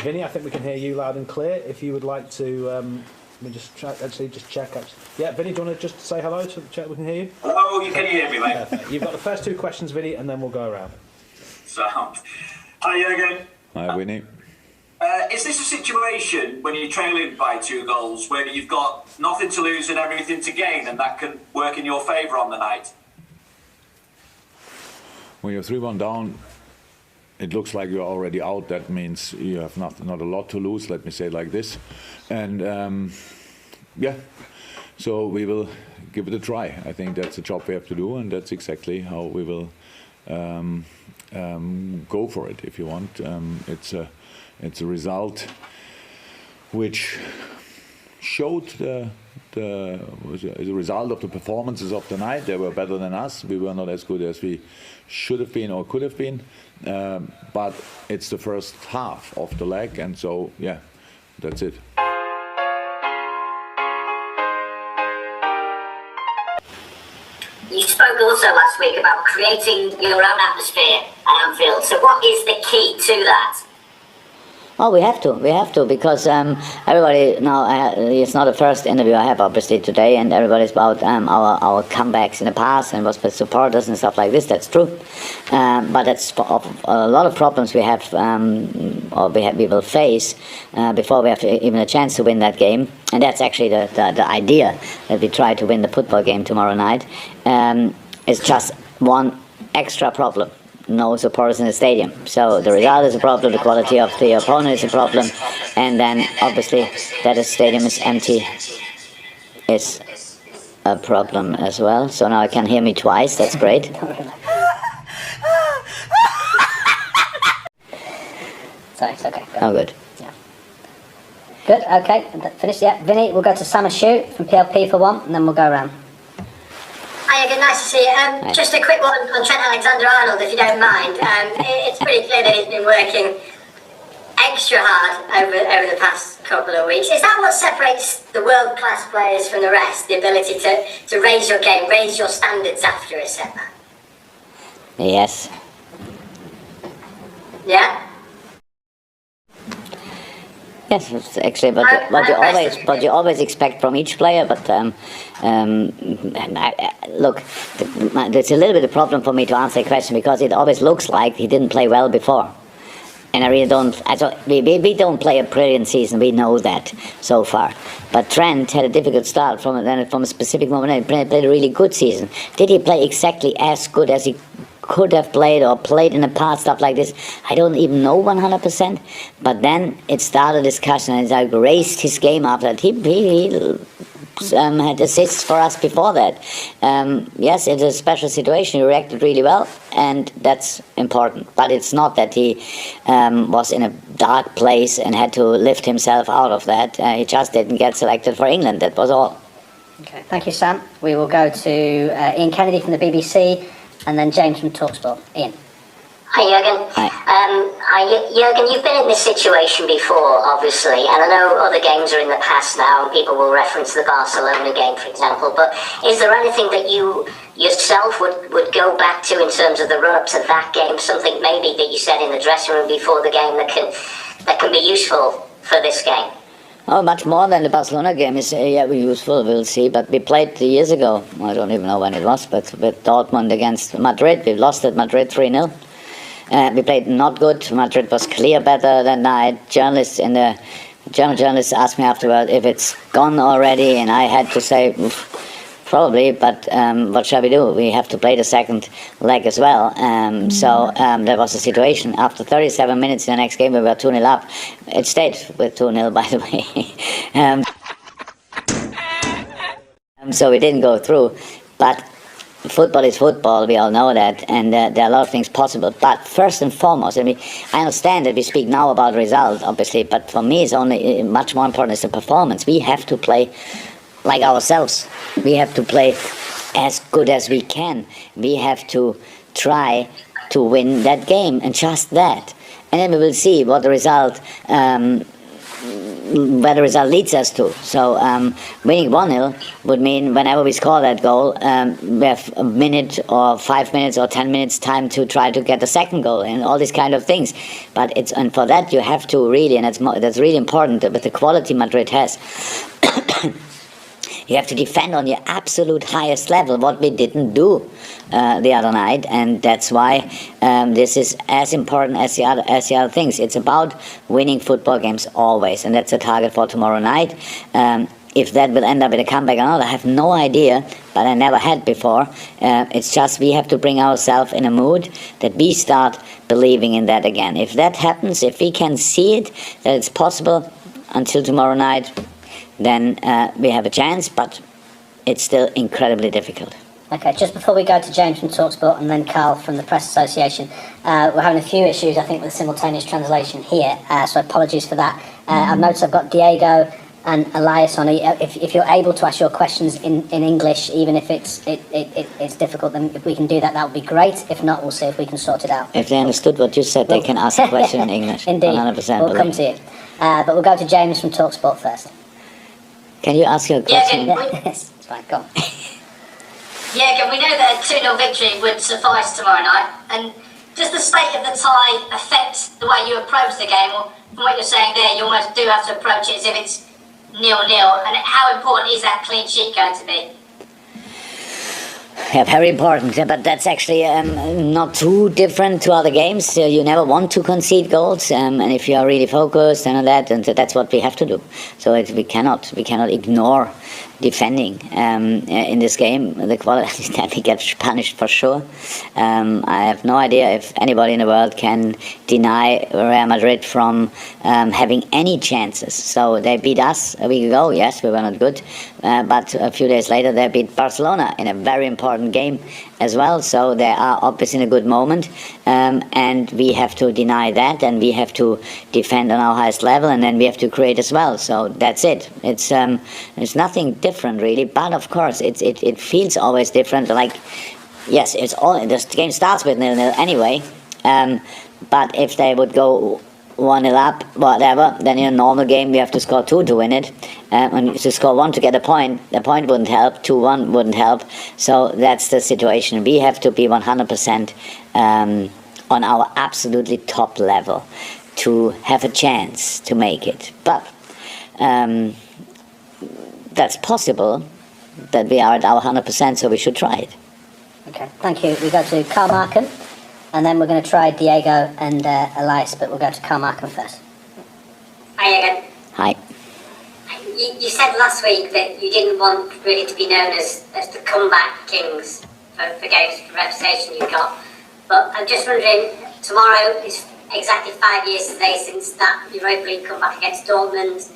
Vinny, I think we can hear you loud and clear. If you would like to, let me just check. Yeah, Vinny, do you want to just say hello to check we can hear you? Hello, you can hear me, mate. Perfect. You've got the first two questions, Vinny, and then we'll go around. Sound. Hi, Jürgen. Hi, Vinny. Is this a situation when you're trailing by 2 goals where you've got nothing to lose and everything to gain, and that can work in your favour on the night? When you're 3-1 down, it looks like you're already out. That means you have not a lot to lose, let me say it like this. And yeah, so we will give it a try. I think that's the job we have to do, and that's exactly how we will go for it, if you want. It's a result which showed the result of the performances of the night. They were better than us. We were not as good as we should have been or could have been. But it's the first half of the leg, and so yeah, that's it. You spoke also last week about creating your own atmosphere at Anfield. So what is the key to that? Oh, we have to, because everybody now, it's not the first interview I have obviously today, and everybody's about our comebacks in the past and what's with supporters and stuff like this. That's true, but that's a lot of problems we have, or we will face before we have even a chance to win that game. And that's actually the idea, that we try to win the football game tomorrow night. It's just one extra problem. No supporters in the stadium. So the result is a problem, the quality of the opponent is a problem, and then obviously that the stadium is empty is a problem as well. So now I can hear me twice, that's great. Sorry, it's okay. Oh, good. Yeah. Good, okay, finished, yeah. Vinny, we'll go to Sam Shoot from PLP for one, and then we'll go around. Hi, Jürgen, nice to see you. Just a quick one on Trent Alexander-Arnold, if you don't mind. It's pretty clear that he's been working extra hard over the past couple of weeks. Is that what separates the world-class players from the rest? The ability to raise your game, raise your standards after a setback? Yes. Yeah? Yes, actually, but you always expect from each player. But look, it's a little bit of a problem for me to answer a question, because it always looks like he didn't play well before, and I really don't. We don't play a brilliant season. We know that so far. But Trent had a difficult start from a specific moment. He played a really good season. Did he play exactly as good as he could have played or played in the past, stuff like this? I don't even know 100%. But then it started a discussion, and I raised his game after that. He had assists for us before that. Yes, it's a special situation. He reacted really well, and that's important. But it's not that he was in a dark place and had to lift himself out of that. He just didn't get selected for England. That was all. Okay, thank you, Sam. We will go to Ian Kennedy from the BBC, and then James from TalkSport. Ian. Hi, Jürgen. Hi. Jürgen, you've been in this situation before, obviously, and I know other games are in the past now, and people will reference the Barcelona game, for example, but is there anything that you yourself would go back to in terms of the run-up to that game, something maybe that you said in the dressing room before the game that can be useful for this game? Oh, much more than the Barcelona game is useful, we'll see. But we played 3 years ago, I don't even know when it was, but with Dortmund against Madrid. We lost at Madrid 3-0. We played not good. Madrid was clear better than night. German journalists asked me afterward if it's gone already, and I had to say, probably, but what shall we do? We have to play the second leg as well. So there was a situation. After 37 minutes in the next game, we were 2-0 up. It stayed with 2-0, by the way. So we didn't go through. But football is football, we all know that, and there are a lot of things possible. But first and foremost, I understand that we speak now about results, obviously, but for me it's only much more important is the performance. We have to play like ourselves. We have to play as good as we can. We have to try to win that game, and just that. And then we will see what the result where the result leads us to. So winning 1-0 would mean whenever we score that goal, we have a minute or 5 minutes or 10 minutes time to try to get the second goal and all these kind of things. But and for that you have to really, and that's really important with the quality Madrid has. You have to defend on your absolute highest level, what we didn't do the other night, and that's why this is as important as the other things. It's about winning football games always, and that's the target for tomorrow night. If that will end up in a comeback or not, I have no idea, but I never had before. It's just we have to bring ourselves in a mood that we start believing in that again. If that happens, if we can see it, that it's possible until tomorrow night, then we have a chance, but it's still incredibly difficult. Okay, just before we go to James from TalkSport and then Carl from the Press Association, we're having a few issues, I think, with simultaneous translation here, so apologies for that. I've noticed I've got Diego and Elias on. If you're able to ask your questions in English, even if it's difficult, then if we can do that, that would be great. If not, we'll see if we can sort it out. If they understood what you said, they can ask a question in English. Indeed, 100%. we'll come to you. But we'll go to James from TalkSport first. Can you ask your question? Yes, it's fine, go on. Yeah, we know that a 2-0 victory would suffice tomorrow night. And does the state of the tie affect the way you approach the game? Or from what you're saying there, you almost do have to approach it as if it's 0-0. And how important is that clean sheet going to be? Yeah, very important, but that's actually not too different to other games. You never want to concede goals, and if you are really focused and all that, and that's what we have to do. So we cannot ignore defending in this game. The quality that we get punished for sure. I have no idea if anybody in the world can deny Real Madrid from having any chances. So they beat us a week ago. Yes, we were not good, but a few days later they beat Barcelona in a very important game as well. So they are obviously in a good moment, and we have to deny that, and we have to defend on our highest level, and then we have to create as well. So that's it. It's nothing different really, but of course it feels always different. Like, yes, it's all this game starts with 0-0 anyway, but if they would go 1-0 up, whatever, then in a normal game we have to score 2 to win it, and to score 1 to get a point wouldn't help, 2-1 wouldn't help. So that's the situation. We have to be 100% on our absolutely top level to have a chance to make it, but that's possible that we are at our 100%, so we should try it. Okay, thank you. We go to Carl Markham, and then we're going to try Diego and Elias, but we'll go to Carl Markham first. Hi again. Hi. You said last week that you didn't want really to be known as the comeback kings for games, for reputation you've got. But I'm just wondering, tomorrow is exactly 5 years today since that Europa League comeback against Dortmund,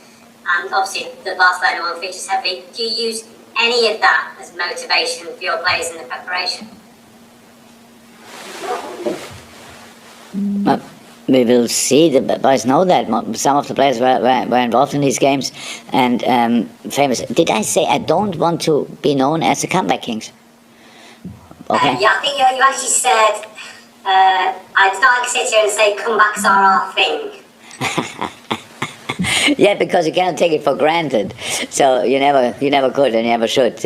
and obviously the Barcelona one features heavily. Do you use any of that as motivation for your players in the preparation? We will see. The boys know that some of the players were involved in these games and famous. Did I say I don't want to be known as the comeback kings? Okay. Yeah, I think you actually said, I'd not like to sit here and say comebacks are our thing. Yeah, because you cannot take it for granted. So you never could and you never should.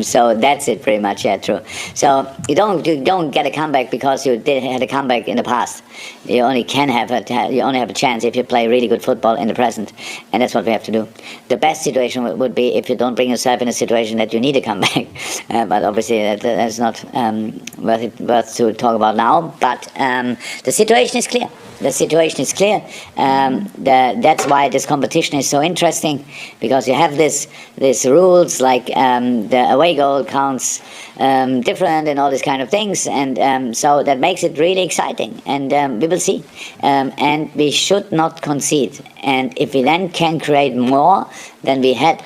So that's it, pretty much. Yeah, true. So you don't get a comeback because you had a comeback in the past. You only have a chance if you play really good football in the present, and that's what we have to do. The best situation would be if you don't bring yourself in a situation that you need a comeback. But obviously that's not worth to talk about now. But the situation is clear. The situation is clear. That's why this competition is so interesting, because you have these rules like the away goal counts different and all these kind of things, and so that makes it really exciting. And we will see. And we should not concede. And if we then can create more than we had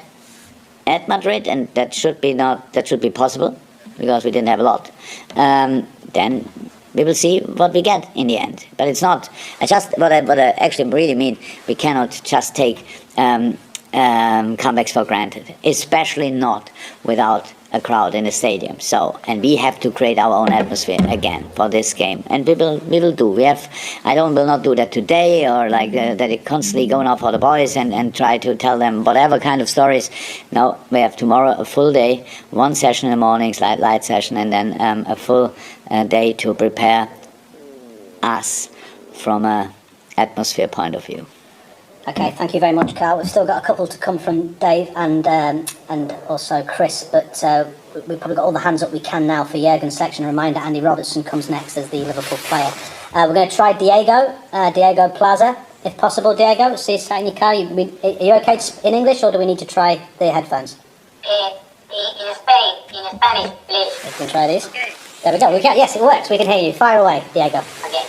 at Madrid, and that should be possible because we didn't have a lot, then we will see what we get in the end. But it's not. What I actually really mean. We cannot just take comebacks for granted, especially not without a crowd in the stadium. So, and we have to create our own atmosphere again for this game, and we will do. Will not do that today, or like that it constantly going off for the boys and try to tell them whatever kind of stories. No, we have tomorrow a full day, one session in the morning, light session, and then a full day to prepare us from a atmosphere point of view. Okay, thank you very much, Carl. We've still got a couple to come from Dave and also Chris, but we've probably got all the hands up we can now for Jurgen's section. A reminder, Andy Robertson comes next as the Liverpool player. We're going to try Diego Plaza, if possible. Diego, see you in your car. Are you okay in English, or do we need to try the headphones? In Spanish, please. We can try these. Okay. There we go. Yes, it works. We can hear you. Fire away, Diego. Okay.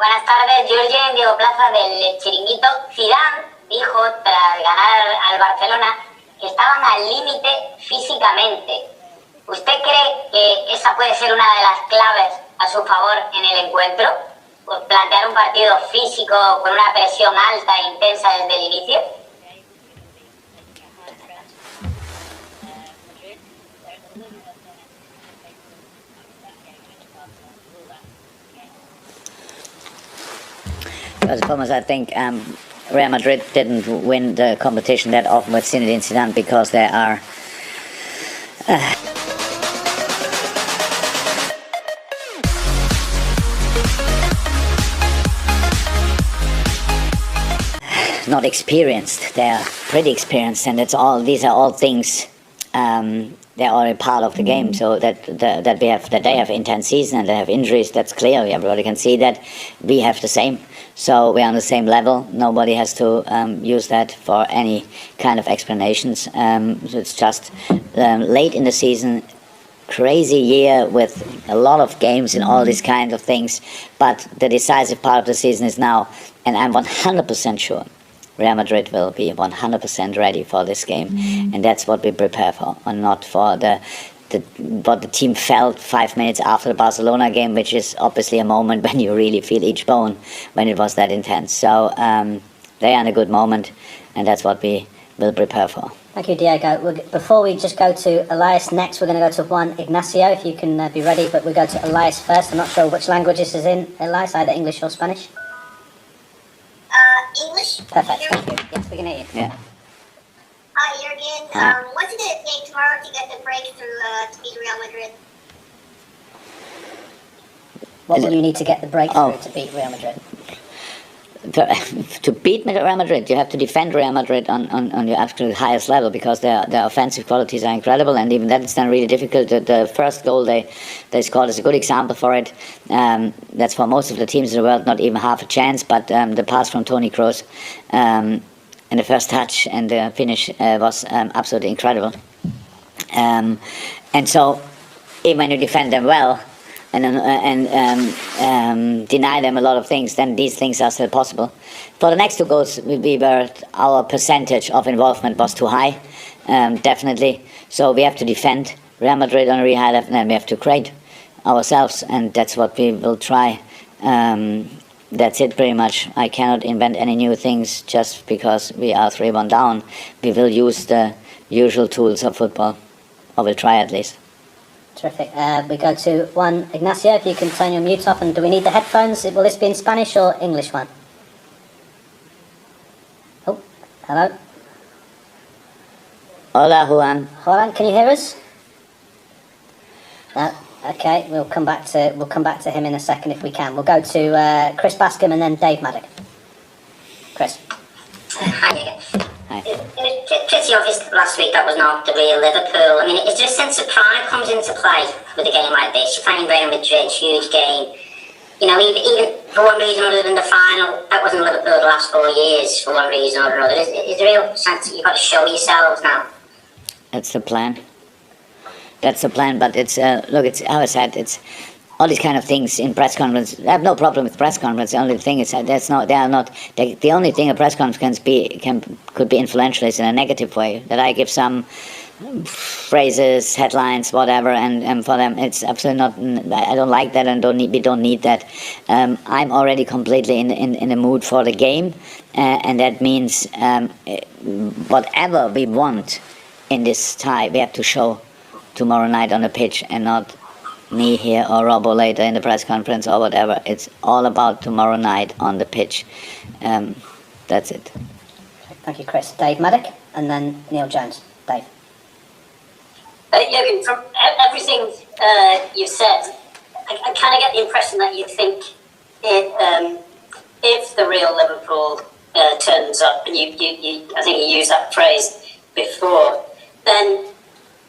Buenas tardes, Jürgen. Diego Plaza del Chiringuito. Zidane dijo tras ganar al Barcelona que estaban al límite físicamente. ¿Usted cree que esa puede ser una de las claves a su favor en el encuentro? ¿Plantear un partido físico con una presión alta e intensa desde el inicio? As the problem is, I think Real Madrid didn't win the competition that often with Zinedine Zidane because they are not experienced. They are pretty experienced, and these are all things. They're already part of the game, so that they have intense season and they have injuries. That's clear. Everybody can see that. We have the same. So we're on the same level. Nobody has to use that for any kind of explanations. So it's just late in the season, crazy year with a lot of games and all these kinds of things. But the decisive part of the season is now, and I'm 100% sure Real Madrid will be 100% ready for this game. And that's what we prepare for, and not for what the team felt 5 minutes after the Barcelona game, which is obviously a moment when you really feel each bone when it was that intense. So they are in a good moment, and that's what we will prepare for. Thank you, Diego. Before we just go to Elias next, we're going to go to Juan Ignacio, if you can be ready, but we go to Elias first. I'm not sure which language this is in, Elias, either English or Spanish. English? Perfect, thank you. Yes, we can hear you. Yeah. Hi, Jurgen. What's it going to take tomorrow to get the breakthrough to beat Real Madrid? What will you need to get the breakthrough to beat Real Madrid? To beat Real Madrid, you have to defend Real Madrid on your absolute highest level, because their offensive qualities are incredible, and even that is then really difficult. The first goal they scored is a good example for it. That's for most of the teams in the world not even half a chance, but the pass from Toni Kroos and the first touch and the finish was absolutely incredible. And so even when you defend them well and deny them a lot of things, then these things are still possible. For the next two goals, our percentage of involvement was too high, definitely. So we have to defend Real Madrid on a really high level, and then we have to create ourselves, and that's what we will try. That's it pretty much. I cannot invent any new things just because we are 3-1 down. We will use the usual tools of football, or we'll try at least. Terrific. We go to Juan Ignacio, if you can turn your mute off, and do we need the headphones? Will this be in Spanish or English one? Oh, hello. Hola, Juan. Juan, can you hear us? No. Okay, we'll come back to him in a second if we can. We'll go to Chris Bascom and then Dave Maddock. Chris. Hi. It's pretty obvious last week that was not the real Liverpool. I mean, is there a sense of pride comes into play with a game like this? You're playing Real Madrid, huge game. You know, even for one reason other than the final, that wasn't Liverpool the last 4 years for one reason or another. Is there a real sense that you've got to show yourselves now? That's the plan. That's the plan, but it's look. It's how I said. It's all these kind of things in press conference. I have no problem with press conference. The only thing is that the only thing a press conference could be influential is in a negative way. That I give some phrases, headlines, whatever, and for them it's absolutely not. I don't like that, and we don't need that. I'm already completely in the mood for the game, and that means whatever we want in this tie, we have to show tomorrow night on the pitch and not me here or Robbo later in the press conference or whatever. It's all about tomorrow night on the pitch. That's it. Thank you, Chris. Dave Maddock, and then Neil Jones. Dave. Jürgen, from everything you've said, I kind of get the impression that you think if the real Liverpool turns up, and I think you used that phrase before, then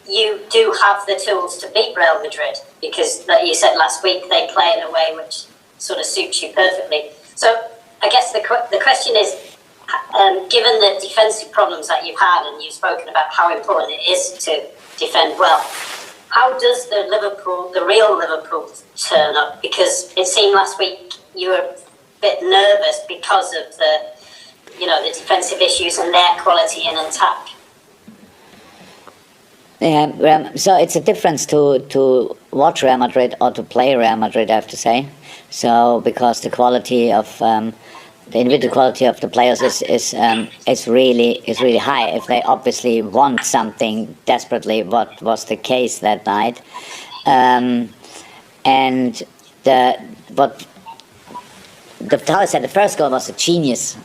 you do have the tools to beat Real Madrid, because like you said last week, they play in a way which sort of suits you perfectly. So I guess the question is, given the defensive problems that you've had, and you've spoken about how important it is to defend well, how does the real Liverpool turn up? Because it seemed last week you were a bit nervous because of the defensive issues and their quality in attack. Yeah, so it's a difference to watch Real Madrid or to play Real Madrid, I have to say. So because the quality of the individual quality of the players is really high. If they obviously want something desperately, what was the case that night, how I said, the first goal was a genius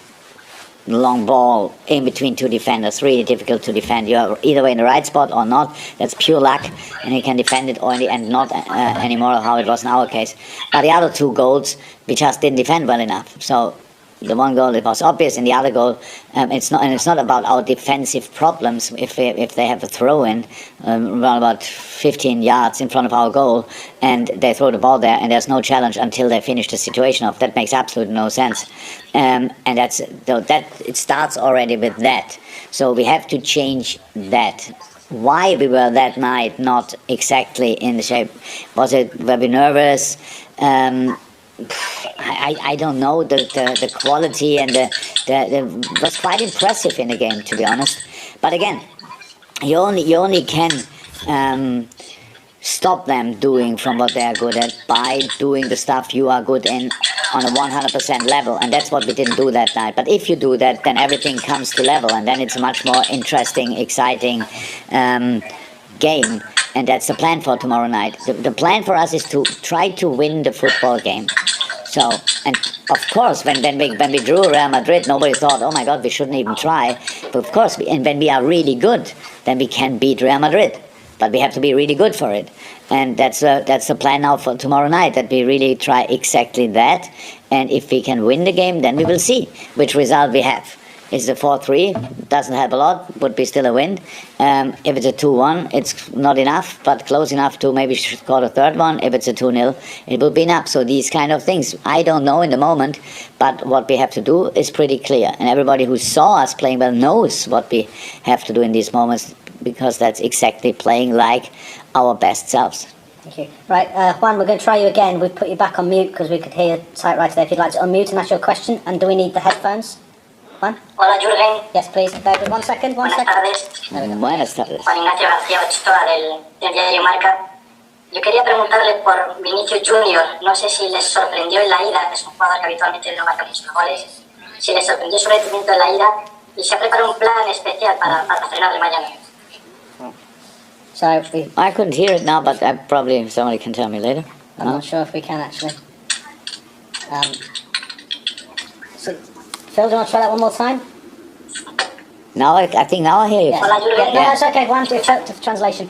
long ball in between two defenders, really difficult to defend. You're either way in the right spot or not. That's pure luck, and you can defend it or in the end not anymore, how it was in our case. But the other two goals, we just didn't defend well enough. So the one goal, it was obvious, and the other goal, it's not about our defensive problems. If they have a throw in around about 15 yards in front of our goal, and they throw the ball there, and there's no challenge until they finish the situation off, that makes absolutely no sense. And that it starts already with that. So we have to change that. Why we were that night not exactly in the shape? Were we nervous? I don't know. The quality and the was quite impressive in the game, to be honest. But again, you only can stop them doing from what they are good at by doing the stuff you are good in on a 100% level, and that's what we didn't do that night. But if you do that, then everything comes to level, and then it's a much more interesting, exciting game. And that's the plan for tomorrow night. The plan for us is to try to win the football game. So, and of course, when we drew Real Madrid, nobody thought, oh my God, we shouldn't even try. But of course, and when we are really good, then we can beat Real Madrid. But we have to be really good for it. And that's the plan now for tomorrow night, that we really try exactly that. And if we can win the game, then we will see which result we have. It's a 4-3, doesn't help a lot, would be still a win. If it's a 2-1, it's not enough, but close enough to maybe score a third one. If it's a 2-0, it will be enough. So these kind of things, I don't know in the moment, but what we have to do is pretty clear. And everybody who saw us playing well knows what we have to do in these moments, because that's exactly playing like our best selves. Thank you. Right, Juan, we're going to try you again. We've put you back on mute because we could hear you tight right there. If you'd like to unmute and ask your question, and do we need the headphones? Juan? Hola, Jürgen. Yes, please. One second. Buenas tardes. Buenas tardes. Juan Ignacio García Ochoa del diario Marca. Yo quería preguntarle por Vinicius Junior. No sé si les sorprendió en la ida, es un jugador que habitualmente no marca muchos goles. Si les sorprendió su rendimiento en la ida y se ha preparado un plan especial para frenarle mañana. So I couldn't hear it now, but probably somebody can tell me later. I'm not sure if we can actually. So, Phil, do you want to try that one more time? Now I think now I hear you. Yeah. No, that's okay. Juan, do a translation.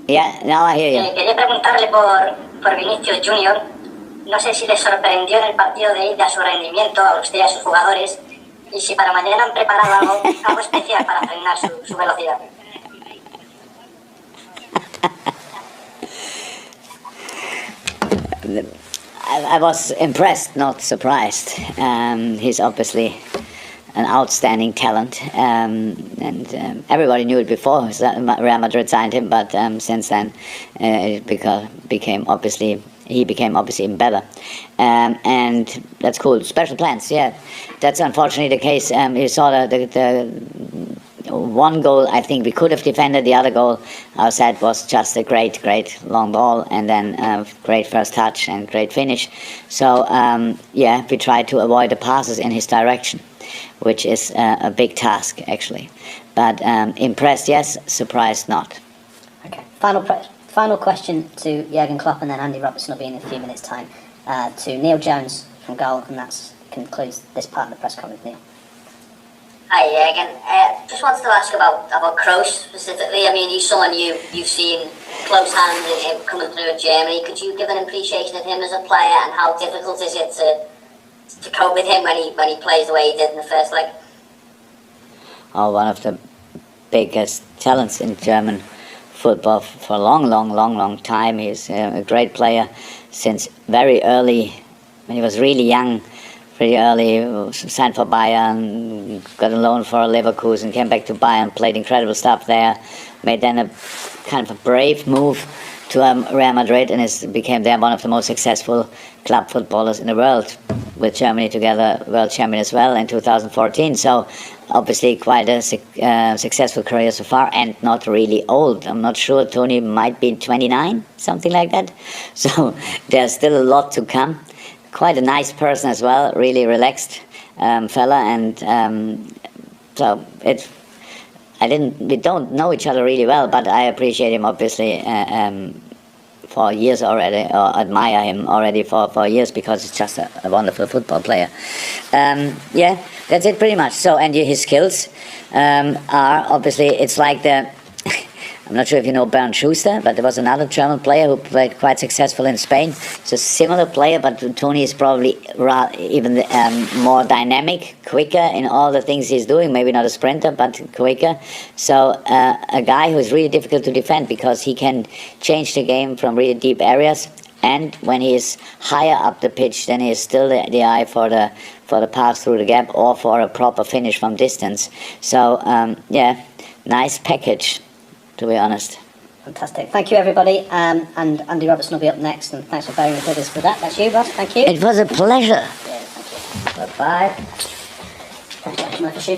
Yeah, now I hear you. Quería preguntarle por Vinicius Junior. No sé si les sorprendió en el partido de ida su rendimiento a usted y a sus jugadores, y si para mañana han preparado algo especial para frenar su velocidad. I was impressed, not surprised. He's obviously an outstanding talent, and everybody knew it before Real Madrid signed him, but since then it became obviously even better, and that's cool. Special plans, yeah, that's unfortunately the case. You saw the one goal I think we could have defended. The other goal I said was just a great long ball, and then great first touch and great finish. So yeah, we tried to avoid the passes in his direction, which is a big task actually. But impressed, yes. Surprised, not. Okay. Final question to Jurgen Klopp, and then Andy Robertson will be in a few minutes' time. To Neil Jones from goal, and that concludes this part of the press conference. Neil. Hi, Jurgen. Just wanted to ask about Kroos specifically. I mean, he's someone you've seen close hand in him coming through at Germany. Could you give an appreciation of him as a player, and how difficult is it to cope with him when he plays the way he did in the first leg? Oh, one of the biggest talents in German football for a long time. He's a great player since very early, when he was really young, pretty early, signed for Bayern, got a loan for Leverkusen, came back to Bayern, played incredible stuff there, made then a kind of a brave move to Real Madrid, and became then one of the most successful club footballers in the world, with Germany together, world champion as well in 2014. So obviously quite a successful career so far, and not really old. I'm not sure, Tony might be 29, something like that. So there's still a lot to come. Quite a nice person as well, really relaxed fella, and so we don't know each other really well, but I appreciate him obviously for years already, or admire him already for years, because he's just a wonderful football player. Yeah, that's it pretty much. So, and his skills are obviously, it's like I'm not sure if you know Bernd Schuster, but there was another German player who played quite successful in Spain. It's a similar player, but Tony is probably even more dynamic, quicker in all the things he's doing. Maybe not a sprinter, but quicker. So a guy who is really difficult to defend, because he can change the game from really deep areas. And when he is higher up the pitch, then he is still the eye for the pass through the gap, or for a proper finish from distance. So yeah, nice package, to be honest. Fantastic. Thank you, everybody. And Andy Robertson will be up next, and thanks for bearing with us for that. That's you, Ross. Thank you. It was a pleasure. Yeah, thank you. Bye-bye. Thanks very much, Murphy.